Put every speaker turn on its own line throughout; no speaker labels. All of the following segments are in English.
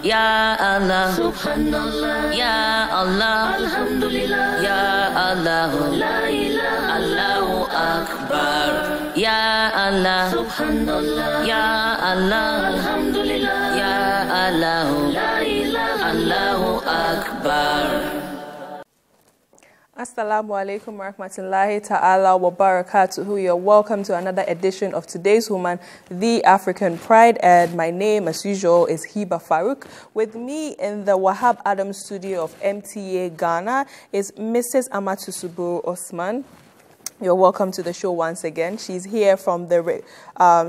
Ya Allah,
Subhanallah,
Ya Allah,
Alhamdulillah,
Ya Allah,
La ilaha,
Allahu Akbar. Ya Allah,
Subhanallah,
Ya Allah,
Alhamdulillah,
Ya Allah,
La ilaha,
Allahu Akbar.
Assalamu alaikum wa rahmatullahi ta'ala wa barakatuhu. You're welcome to another edition of Today's Woman, The African Pride. And my name, as usual, is Hiba Farouk. With me in the Wahab Adams studio of MTA Ghana is Mrs. Amatu Suburu Osman. You're welcome to the show once again. She's here from the,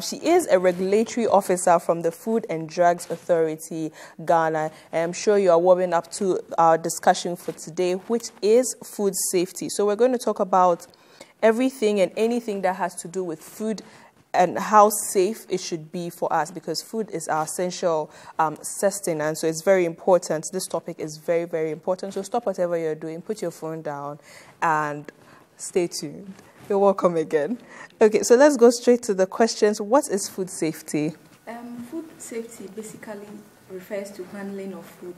she is a regulatory officer from the Food and Drugs Authority, Ghana. And I'm sure you are warming up to our discussion for today, which is food safety. So we're going to talk about everything and anything that has to do with food and how safe it should be for us, because food is our essential sustenance. So it's very important. This topic is very, very important. So stop whatever you're doing, put your phone down, and stay tuned. You're welcome again. Okay, so let's go straight to the questions. What is food safety?
Food safety basically refers to handling of food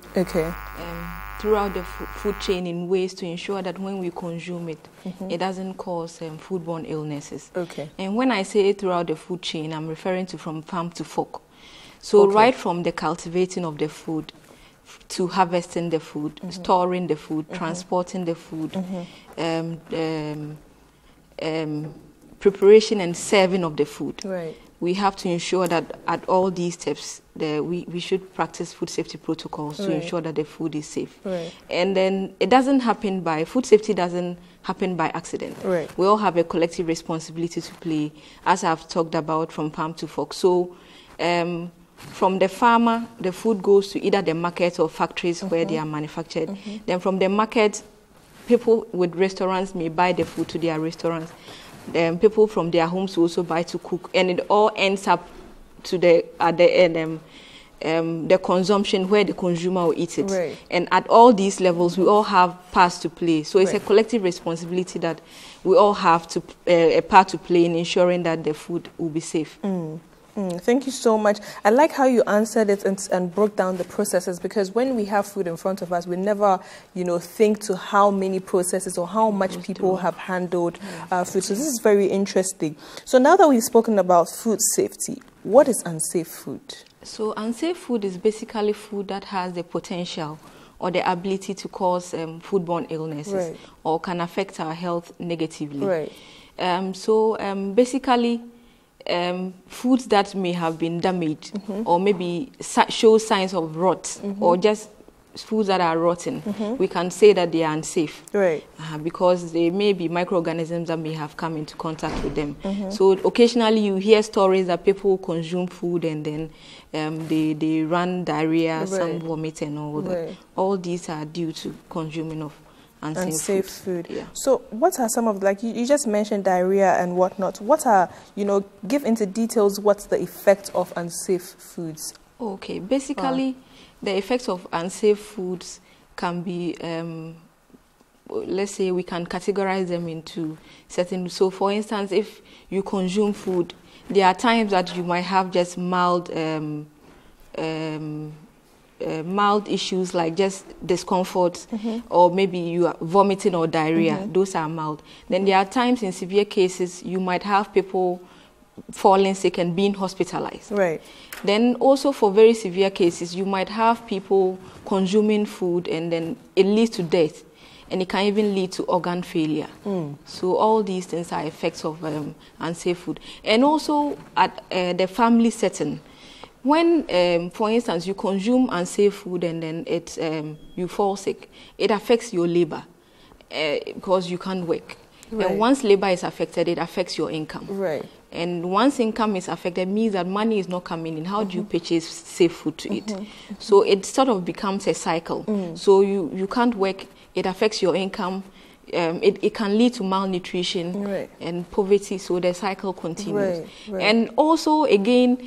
throughout
the food chain in ways to ensure that when we consume it, it doesn't cause foodborne illnesses.
Okay.
And when I say throughout the food chain, I'm referring to from farm to fork. So right from the cultivating of the food, to harvesting the food, storing the food, transporting the food, preparation and serving of the food.
Right.
We have to ensure that at all these steps, we should practice food safety protocols to ensure that the food is safe.
Right.
And then it doesn't happen by, food safety doesn't happen by accident.
Right.
We all have a collective responsibility to play, as I've talked about, from farm to fork. So from the farmer, the food goes to either the market or factories where they are manufactured. Then from the market, people with restaurants may buy the food to their restaurants. Then people from their homes also buy to cook, and it all ends up to the end, the consumption where the consumer will eat it.
Right.
And at all these levels, we all have parts to play. So it's a collective responsibility that we all have to a part to play in ensuring that the food will be safe.
Thank you so much. I like how you answered it and broke down the processes, because when we have food in front of us, we never, think to how many processes or how much people have handled food. So this is very interesting. So now that we've spoken about food safety, what is unsafe food?
So unsafe food is basically food that has the potential or the ability to cause foodborne illnesses or can affect our health negatively.
Right.
Basically, foods that may have been damaged or maybe show signs of rot or just foods that are rotten, we can say that they are unsafe.
Right.
Because there may be microorganisms that may have come into contact with them. So occasionally you hear stories that people consume food and then they run diarrhea, some vomit and all that. All these are due to consuming of unsafe
food.
Yeah.
So what are some of, like you just mentioned diarrhea and whatnot, what are, give into details what's the effect of unsafe foods?
Okay, basically the effects of unsafe foods can be, let's say we can categorize them into certain, so for instance, if you consume food, there are times that you might have just mild issues like just discomfort or maybe you are vomiting or diarrhea. Those are mild. Then there are times in severe cases you might have people falling sick and being hospitalized.
Right.
Then also for very severe cases you might have people consuming food and then it leads to death, and it can even lead to organ failure. So all these things are effects of unsafe food. And also at the family setting, when, for instance, you consume unsafe food and then you fall sick, it affects your labor because you can't work.
Right.
And once labor is affected, it affects your income.
Right.
And once income is affected, means that money is not coming in. How do you purchase safe food to eat? So it sort of becomes a cycle. So you can't work, it affects your income, it can lead to malnutrition
Right.
and poverty, so the cycle continues.
Right, right.
And also, again,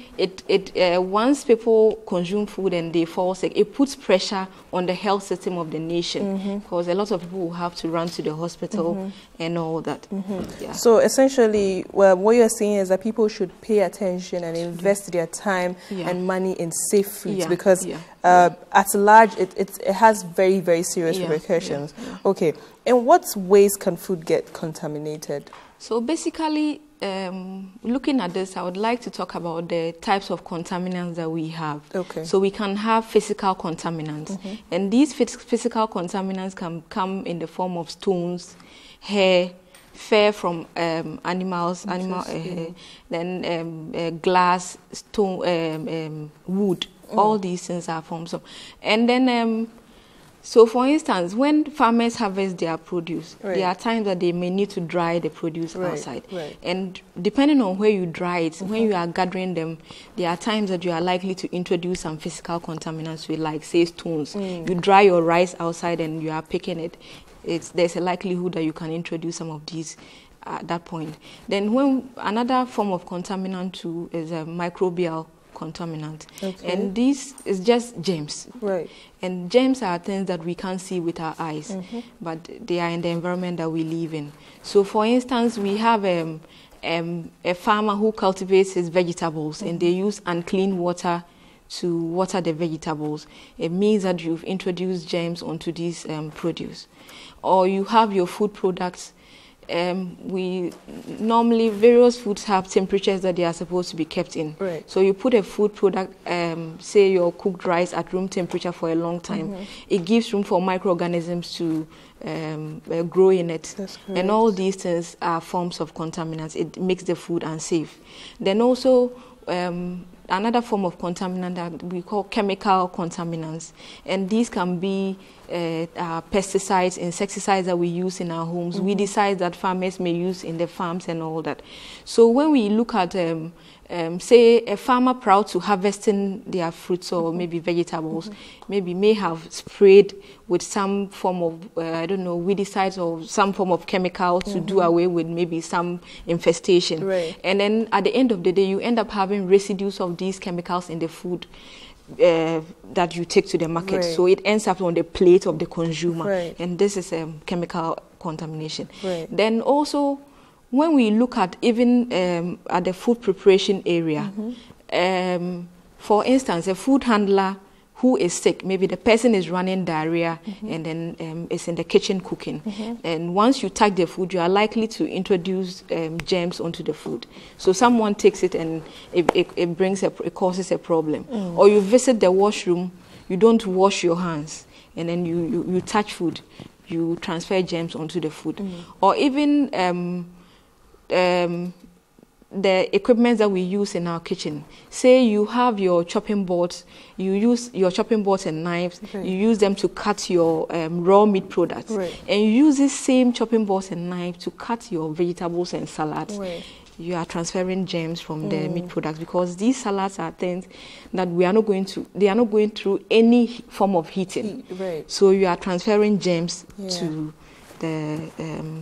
once people consume food and they fall sick, it puts pressure on the health system of the nation, because a lot of people will have to run to the hospital and all that. Yeah.
So essentially, well, what you're saying is that people should pay attention and invest their time
Yeah.
and money in safe foods,
Yeah,
because
yeah.
at large, it has very, very serious
Yeah,
repercussions.
yeah.
Okay. In what ways can food get contaminated?
So basically, looking at this, I would like to talk about the types of contaminants that we have.
Okay.
So we can have physical contaminants, and these physical contaminants can come in the form of stones, hair, fur from animals, then glass, stone, wood. All these things are forms of, and then. So, for instance, when farmers harvest their produce,
Right.
there are times that they may need to dry the produce
Right,
outside.
right.
And depending on where you dry it, when you are gathering them, there are times that you are likely to introduce some physical contaminants with, like, say, stones. You dry your rice outside and you are picking it. There's a likelihood that you can introduce some of these at that point. Then when another form of contaminant too is a microbial contaminant.
Okay.
And this is just germs.
Right.
And germs are things that we can't see with our eyes, but they are in the environment that we live in. So, for instance, we have a farmer who cultivates his vegetables, and they use unclean water to water the vegetables. It means that you've introduced germs onto these produce. Or you have your food products. We normally, various foods have temperatures that they are supposed to be kept in.
Right.
So you put a food product, say your cooked rice, at room temperature for a long time. It gives room for microorganisms to grow in it.
That's correct.
And all these things are forms of contaminants. It makes the food unsafe. Then also, another form of contaminant that we call chemical contaminants, and these can be pesticides, insecticides that we use in our homes, weedicides that farmers may use in the farms and all that. So when we look at, say, a farmer proud to harvesting their fruits or maybe vegetables, maybe may have sprayed with some form of, weedicides or some form of chemical to do away with maybe some infestation.
Right.
And then at the end of the day, you end up having residues of these chemicals in the food that you take to the market.
Right.
So it ends up on the plate of the consumer.
Right.
And this is chemical contamination.
Right.
Then also, when we look at even at the food preparation area, for instance, a food handler who is sick, maybe the person is running diarrhea and then is in the kitchen cooking. And once you touch the food, you are likely to introduce germs onto the food. So someone takes it and it causes a problem. Or you visit the washroom, you don't wash your hands, and then you touch food, you transfer germs onto the food. Or even the equipment that we use in our kitchen. Say you have your chopping boards, you use your chopping boards and knives,
Right.
you use them to cut your raw meat products.
Right.
And you use this same chopping boards and knife to cut your vegetables and salads.
Right.
You are transferring germs from the meat products, because these salads are things that they are not going through any form of heating.
Right.
So you are transferring germs
Yeah.
to the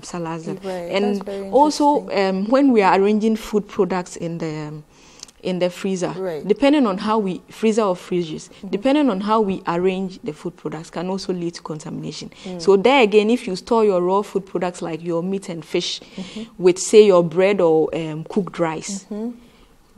salads.
Right,
And
that's very
also, when we are arranging food products in the freezer,
Right.
depending on how we freezer or fridges, depending on how we arrange the food products, can also lead to contamination. So there again, if you store your raw food products like your meat and fish with, say, your bread or cooked rice,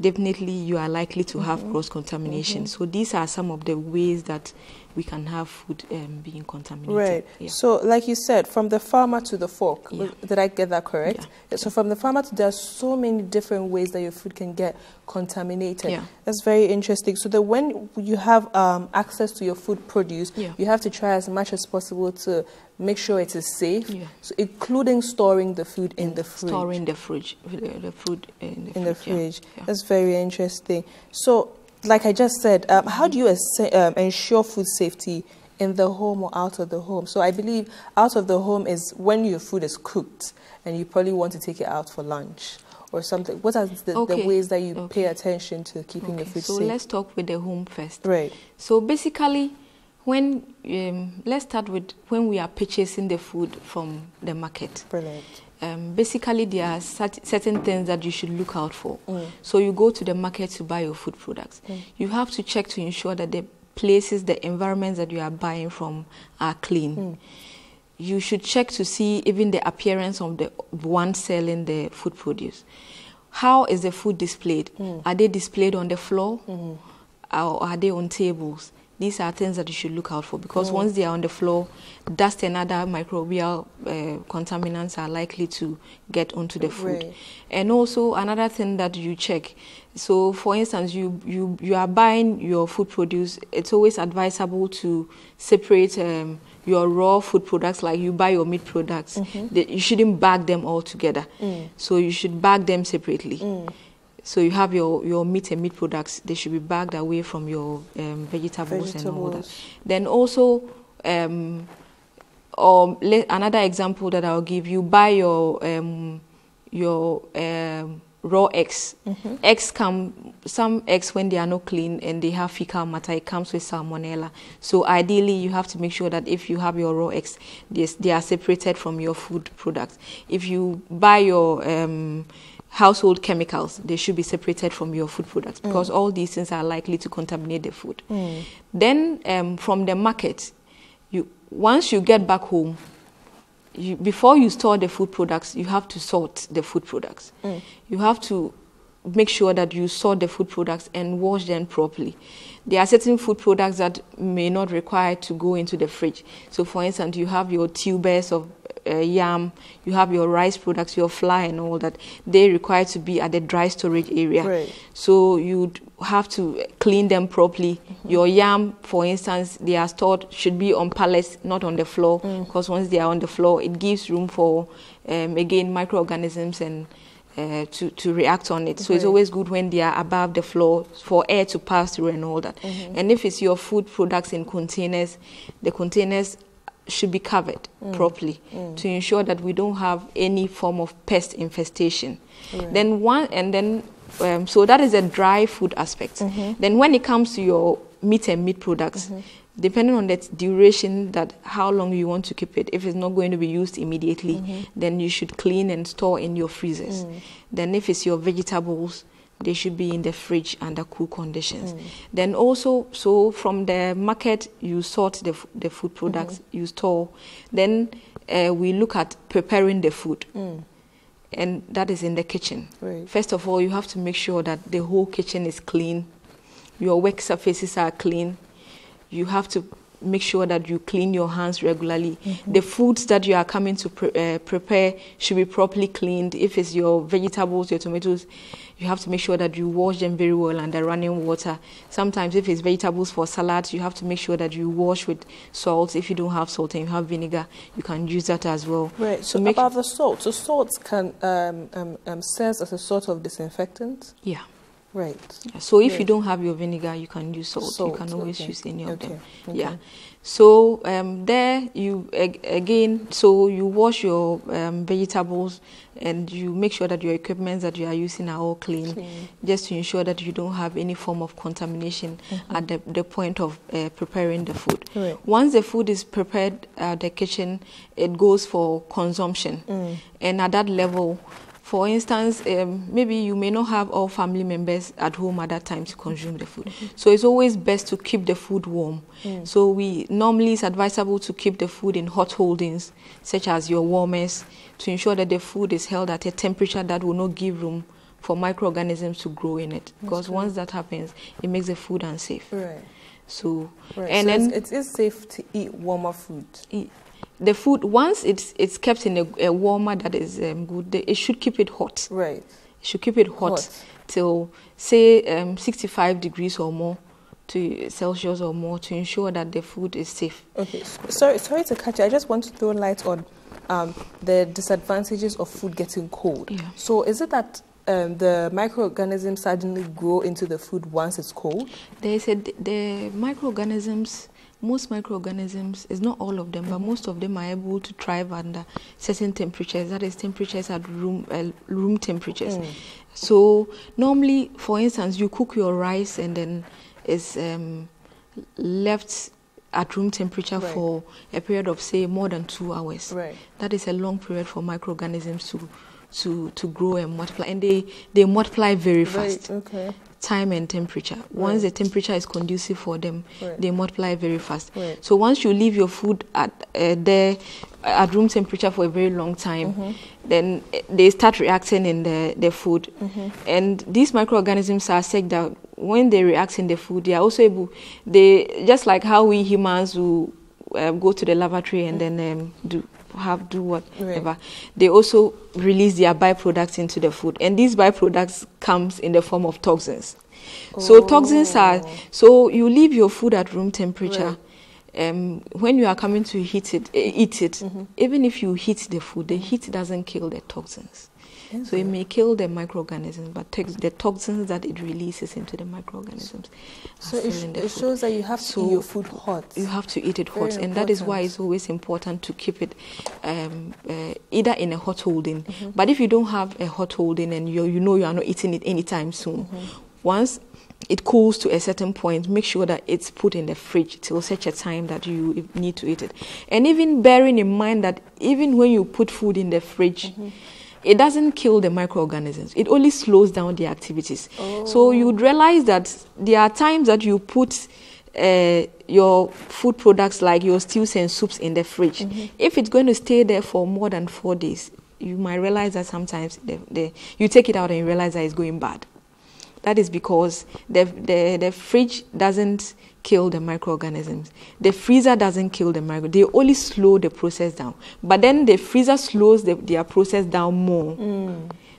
definitely you are likely to have cross contamination. So these are some of the ways that we can have food being contaminated.
Right.
Yeah.
So, like you said, from the farmer to the fork.
Yeah.
Did I get that correct?
Yeah.
So, from the farmer to, there are so many different ways that your food can get contaminated.
Yeah.
That's very interesting. So, that when you have access to your food produce,
Yeah.
you have to try as much as possible to make sure it is safe,
Yeah.
so including storing the food in the fridge.
Storing the fridge, the food in the fridge. Yeah.
That's very interesting. So, like I just said, how do you ensure food safety in the home or out of the home? So I believe out of the home is when your food is cooked and you probably want to take it out for lunch or something. What are the ways that you pay attention to keeping the food
so
safe?
let's talk with the home first.
Right.
So basically, When let's start with when we are purchasing the food from the market.
Brilliant.
Basically, there are certain things that you should look out for. So you go to the market to buy your food products. You have to check to ensure that the places, the environments that you are buying from are clean. You should check to see even the appearance of the one selling the food produce. How is the food displayed? Are they displayed on the floor or are they on tables? These are things that you should look out for, because once they are on the floor, dust and other microbial contaminants are likely to get onto the food.
Right.
And also another thing that you check, so for instance, you are buying your food produce, it's always advisable to separate your raw food products, like you buy your meat products. You shouldn't bag them all together. So you should bag them separately. So you have your meat and meat products, they should be bagged away from your vegetables and all that. Then also, another example that I'll give, you buy your raw eggs. Some eggs, when they are not clean and they have fecal matter, it comes with salmonella. So ideally, you have to make sure that if you have your raw eggs, they are separated from your food products. If you buy your household chemicals, they should be separated from your food products, because all these things are likely to contaminate the food. Then from the market, once you get back home, before you store the food products, you have to sort the food products. You have to make sure that you sort the food products and wash them properly. There are certain food products that may not require to go into the fridge. So for instance, you have your tubers of yam, you have your rice products, your flour and all that. They require to be at the dry storage area.
Right.
So you'd have to clean them properly. Your yam, for instance, they are stored, should be on pallets, not on the floor, because once they are on the floor, it gives room for, again, microorganisms and to react on it. So it's always good when they are above the floor for air to pass through and all that. And if it's your food products in containers, the containers should be covered properly to ensure that we don't have any form of pest infestation. Then so that is a dry food aspect. Then when it comes to your meat and meat products, depending on the duration, that how long you want to keep it, if it's not going to be used immediately, then you should clean and store in your freezers. Then if it's your vegetables, they should be in the fridge under cool conditions. Then also, so from the market, you sort the food products, you store. Then we look at preparing the food. And that is in the kitchen.
Right.
First of all, you have to make sure that the whole kitchen is clean. Your work surfaces are clean. You have to make sure that you clean your hands regularly. The foods that you are coming to prepare should be properly cleaned. If it's your vegetables, your tomatoes, you have to make sure that you wash them very well under running water. Sometimes if it's vegetables for salads, you have to make sure that you wash with salt. If you don't have salt and you have vinegar, you can use that as well.
Right. So about the salt, so salt can serve as a sort of disinfectant?
Yeah.
Right.
Yeah. So if you don't have your vinegar, you can use salt. You can always use any of them. Yeah. So there you again. So you wash your vegetables and you make sure that your equipment that you are using are all clean, just to ensure that you don't have any form of contamination at the point of preparing the food.
Right.
Once the food is prepared at the kitchen, it goes for consumption, and at that level. For instance, maybe you may not have all family members at home at that time to consume the food. So it's always best to keep the food warm. So normally it's advisable to keep the food in hot holdings, such as your warmers, to ensure that the food is held at a temperature that will not give room for microorganisms to grow in it. Because once that happens, it makes the food unsafe.
Right.
So,
and then it is safe to eat warmer food.
The food, once it's kept in a warmer that is good, it should keep it hot.
Right.
It should keep it hot till, say, 65 degrees or more, to Celsius or more, to ensure that the food is safe.
Okay. Sorry to cut you. I just want to throw light on the disadvantages of food getting cold.
Yeah.
So is it that the microorganisms suddenly grow into the food once it's cold?
They said the microorganisms. Most microorganisms, it's not all of them, but most of them are able to thrive under certain temperatures. That is, temperatures at room temperatures. So normally, for instance, you cook your rice and then it's left at room temperature for a period of, say, more than 2 hours.
Right.
That is a long period for microorganisms to grow and multiply, and they multiply very fast.
Okay.
Time and temperature. Once the temperature is conducive for them, they multiply very fast.
Right.
So once you leave your food at room temperature for a very long time, then they start reacting in the food. And these microorganisms are such that when they react in the food, they are also able, just like how we humans will go to the laboratory and then do whatever, they also release their byproducts into the food, and these byproducts comes in the form of toxins. So toxins are, so you leave your food at room temperature. When you are coming to eat it, even if you heat the food, the heat doesn't kill the toxins. So it may kill the microorganisms, but the toxins that it releases into the microorganisms.
So it shows that you have to eat your food hot.
You have to eat it hot, and that is why it's always important to keep it either in a hot holding. But if you don't have a hot holding and you know you are not eating it anytime soon, once it cools to a certain point, make sure that it's put in the fridge till such a time that you need to eat it. And even bearing in mind that even when you put food in the fridge, it doesn't kill the microorganisms. It only slows down the activities. So you would realize that there are times that you put your food products like your stews and soups in the fridge. If it's going to stay there for more than 4 days, you might realize that sometimes you take it out and you realize that it's going bad. That is because the fridge doesn't kill the microorganisms. The freezer doesn't kill the microorganisms. They only slow the process down. But then the freezer slows their process down more.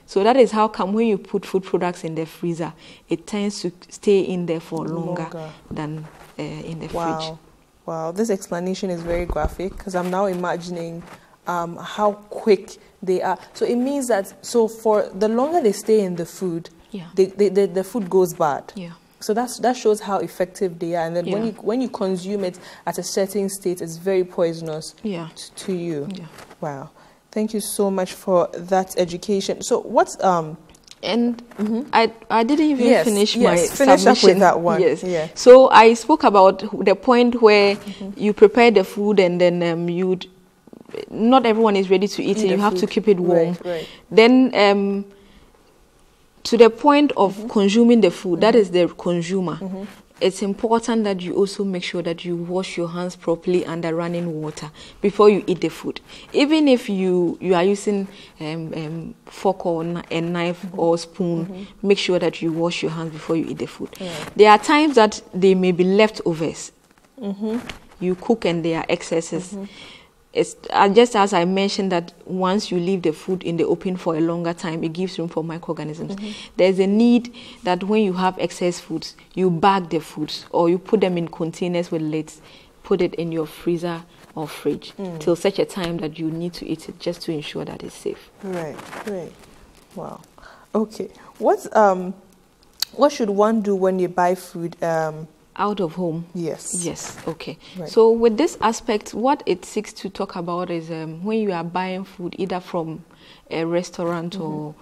So that is how come when you put food products in the freezer, it tends to stay in there for longer than in the fridge.
Wow, this explanation is very graphic because I'm now imagining how quick they are. So it means that, for the longer they stay in the food, the food goes bad. So that shows how effective they are. And then when you consume it at a certain state, it's very poisonous to you. Wow. Thank you so much for that education. So what's
and I didn't even finish my
finish
submission.
Up with that one.
So I spoke about the point where you prepare the food and then not everyone is ready to eat it. You have to keep it warm. Then to the point of consuming the food, that is the consumer. It's important that you also make sure that you wash your hands properly under running water before you eat the food. Even if you are using fork or a knife or spoon, make sure that you wash your hands before you eat the food. There are times that they may be leftovers. You cook and there are excesses. It's just as I mentioned that once you leave the food in the open for a longer time, it gives room for microorganisms. There's a need that when you have excess foods, you bag the foods or you put them in containers with lids, put it in your freezer or fridge till such a time that you need to eat it, just to ensure that it's safe. Right.
Wow. Okay. What should one do when you buy food
out of home?
Yes.
Okay. So with this aspect, what it seeks to talk about is when you are buying food either from a restaurant or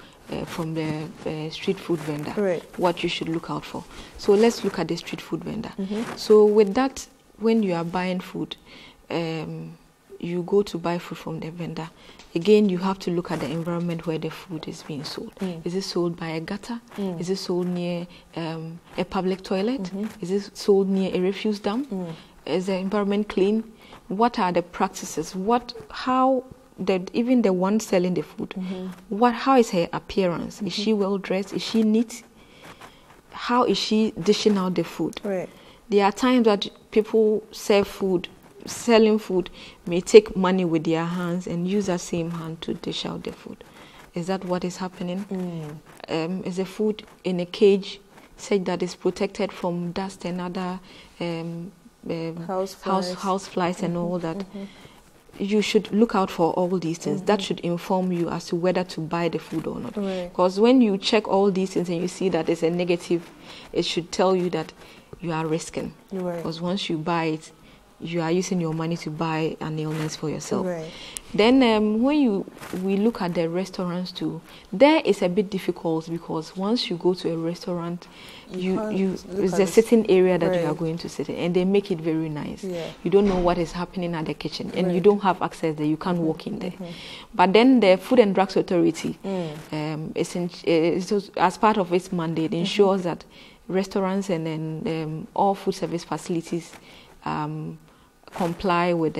from the street food vendor, what you should look out for. So let's look at the street food vendor. So with that, when you are buying food, you go to buy food from the vendor. Again, you have to look at the environment where the food is being sold. Is it sold by a gutter? Is it sold near a public toilet? Is it sold near a refuse dump? Is the environment clean? What are the practices? Even the one selling the food, how is her appearance? Is she well dressed? Is she neat? How is she dishing out the food? There are times that people selling food may take money with their hands and use that same hand to dish out the food. Is that what is happening? Is the food in a cage such that is protected from dust and other house flies and all that? You should look out for all these things. That should inform you as to whether to buy the food or not. Because when you check all these things and you see that it's a negative, it should tell you that you are risking. Because once you buy it, you are using your money to buy an illness for yourself.
Right.
Then when we look at the restaurants too, there is a bit difficult because once you go to a restaurant, it's a certain area that you are going to sit in, and they make it very nice.
Yeah.
You don't know what is happening at the kitchen, and you don't have access there. You can't walk in there. But then the Food and Drugs Authority, as part of its mandate, ensures that restaurants and then all food service facilities comply with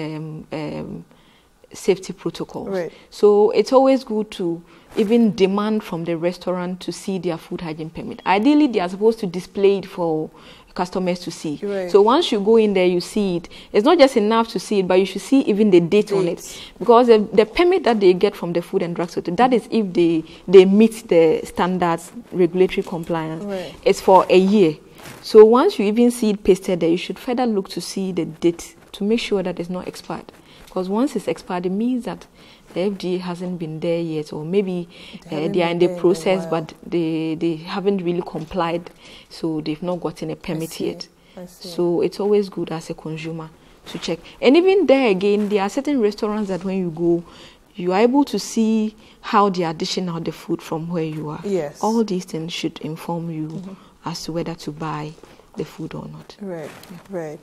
safety protocols.
Right.
So it's always good to even demand from the restaurant to see their food hygiene permit. Ideally, they are supposed to display it for customers to see.
Right.
So once you go in there, you see it. It's not just enough to see it, but you should see even the date on it. Because the permit that they get from the Food and Drugs Authority, that is if they meet the standards, regulatory compliance, it's for a year. So once you even see it pasted there, you should further look to see the date to make sure that it's not expired. Because once it's expired, it means that the FDA hasn't been there yet, or maybe they are in the process, but they haven't really complied, so they've not gotten a permit yet. So it's always good as a consumer to check. And even there again, there are certain restaurants that when you go, you are able to see how they are dishing out the food from where you are.
Yes.
All these things should inform you as to whether to buy the food or not.
Right, right.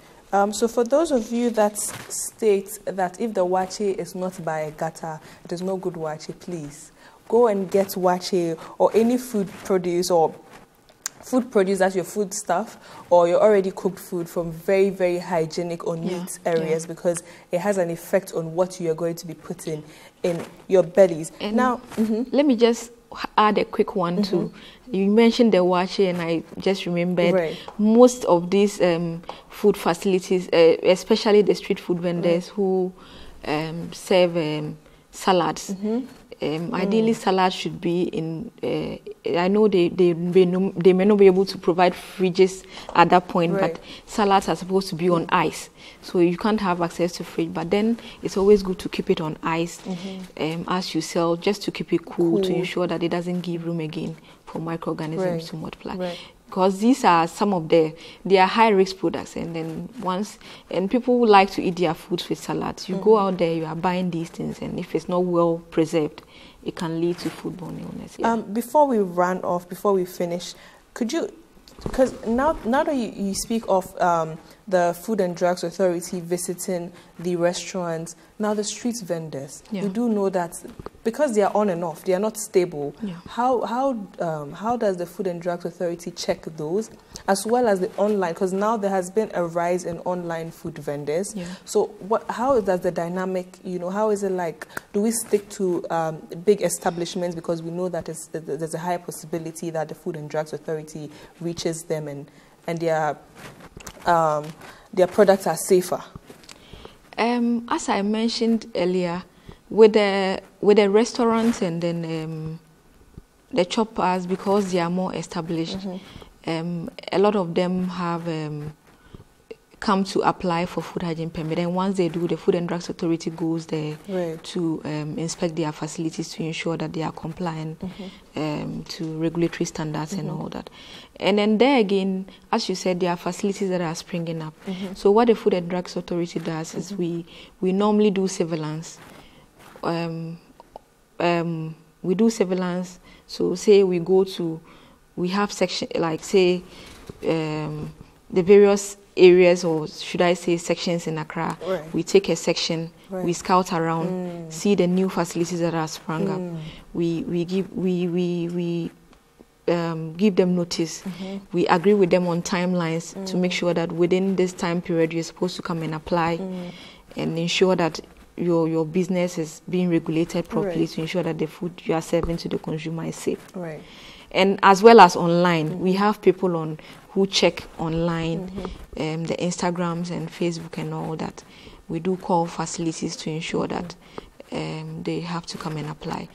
So for those of you that state that if the waakye is not by a gutter, it is no good waakye, please go and get waakye or any food produce or food produce as your food stuff or your already cooked food from very, very hygienic or neat areas because it has an effect on what you are going to be putting in your bellies. And now,
let me just add a quick one too. You mentioned the waakye, and I just remembered most of these food facilities, especially the street food vendors who serve salads. Ideally, salads should be in. I know they may not be able to provide fridges at that point, but salads are supposed to be on ice, so you can't have access to fridge. But then it's always good to keep it on ice as you sell, just to keep it cool, to ensure that it doesn't give room again for microorganisms to multiply. Because these are some of they are high risk products, and then people who like to eat their foods with salads. You go out there, you are buying these things, and if it's not well preserved, it can lead to foodborne illness.
Before we run off, before we finish, could you, because now that you speak of the Food and Drugs Authority visiting the restaurants, now the street vendors, we do know that because they are on and off, they are not stable. How does the Food and Drugs Authority check those, as well as the online? Because now there has been a rise in online food vendors. So how does the dynamic, how is it like? Do we stick to big establishments because we know that there's a high possibility that the Food and Drugs Authority reaches them and their products are safer?
As I mentioned earlier, with the restaurants and then the choppers, because they are more established, a lot of them have come to apply for food hygiene permit, and once they do, the Food and Drugs Authority goes there to inspect their facilities to ensure that they are compliant to regulatory standards and all that. And then there again, as you said, there are facilities that are springing up. So what the Food and Drugs Authority does is we normally do surveillance. We do surveillance. So say we have section, like say the various areas, or should I say sections in Accra. We take a section, we scout around, see the new facilities that are sprung up. We give them notice. We agree with them on timelines to make sure that within this time period you're supposed to come and apply and ensure that your business is being regulated properly to ensure that the food you are serving to the consumer is safe. And as well as online, we have people who check online, the Instagrams and Facebook and all that. We do call facilities to ensure that they have to come and apply.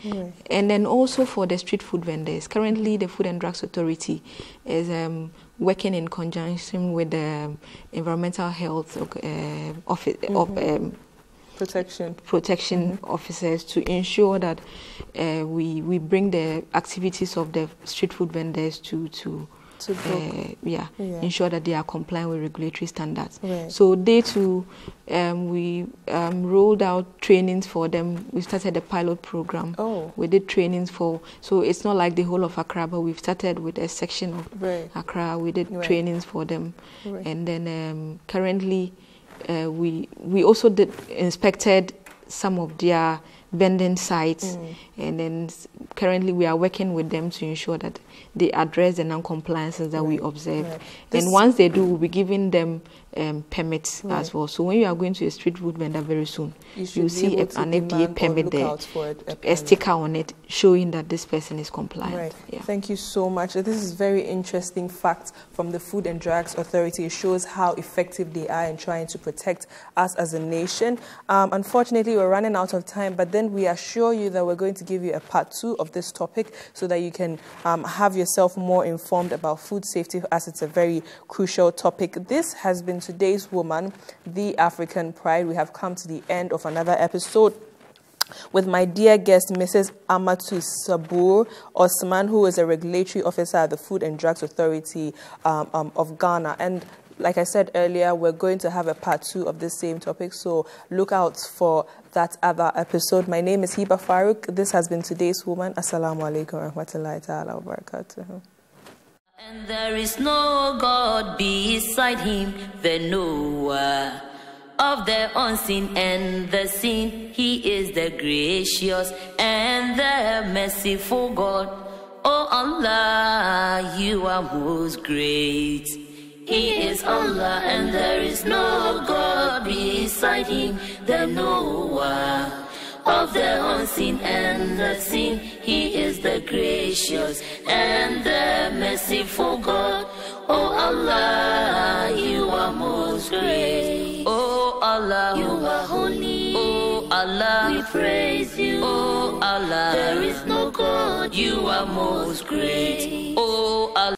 And then also for the street food vendors, currently the Food and Drugs Authority is working in conjunction with the Environmental Health Office protection officers to ensure that we bring the activities of the street food vendors to
To book.
ensure that they are compliant with regulatory standards.
Right.
So day two, we rolled out trainings for them. We started a pilot program.
Oh.
We did trainings so it's not like the whole of Accra, but we've started with a section of Accra. We did trainings for them.
Right.
And then currently we also inspected some of their vending sites, and then currently we are working with them to ensure that they address the non-compliances that we observed.
Right.
And once they do, we'll be giving them permits as well. So when you are going to a street food vendor very soon, you'll see an FDA permit there, a sticker on it showing that this person is compliant.
Right.
Yeah.
Thank you so much. This is very interesting fact from the Food and Drugs Authority. It shows how effective they are in trying to protect us as a nation. Unfortunately, we're running out of time, but then we assure you that we're going to give you a part 2 of this topic so that you can have yourself more informed about food safety, as it's a very crucial topic. This has been today's woman, the African Pride. We have come to the end of another episode with my dear guest, Mrs. Amatu Sabur Osman, who is a regulatory officer at the Food and Drugs Authority of Ghana. And like I said earlier, we're going to have a part 2 of this same topic, so look out for that other episode. My name is Hiba Farouk. This has been today's woman. Assalamu alaikum wa rahmatullahi ta'ala wa barakatuh.
And there is no God beside him, the knower of the unseen and the seen. He is the gracious and the merciful God. Oh Allah, you are most great. He is Allah, and there is no God beside him, the knower of the unseen and the seen. He is the gracious and the merciful God. Oh Allah, you are most great. Oh Allah, you are holy. Oh Allah, we praise you. Oh Allah, there is no God, you are most great. Oh Allah.